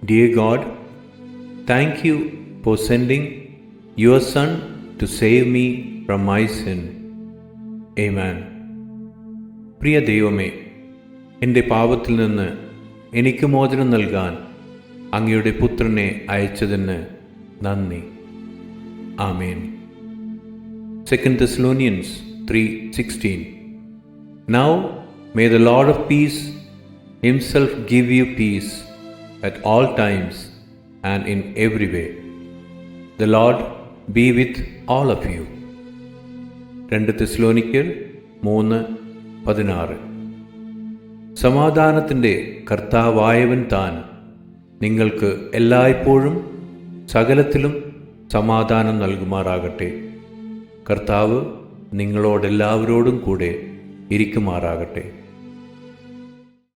Dear God, thank you for sending your Son to save me from my sin. Amen. പ്രിയ ദൈവമേ, എൻ്റെ പാപത്തിൽ നിന്ന് എനിക്ക് മോചനം നൽകാൻ അങ്ങയുടെ പുത്രനെ അയച്ചതിന് നന്ദി. ആമേൻ. 2 Thessalonians 3:16. Now may the Lord of peace himself give you peace at all times and in every way. The Lord be with all of you. 2 തെസ്സലോനിക്കർ 3:16. സമാധാനത്തിൻ്റെ കർത്താവായവൻ താൻ നിങ്ങൾക്ക് എല്ലായ്പ്പോഴും സകലത്തിലും സമാധാനം നൽകുമാറാകട്ടെ. കർത്താവ് നിങ്ങളോടെല്ലാവരോടും കൂടെ ഇരിക്കുമാറാകട്ടെ.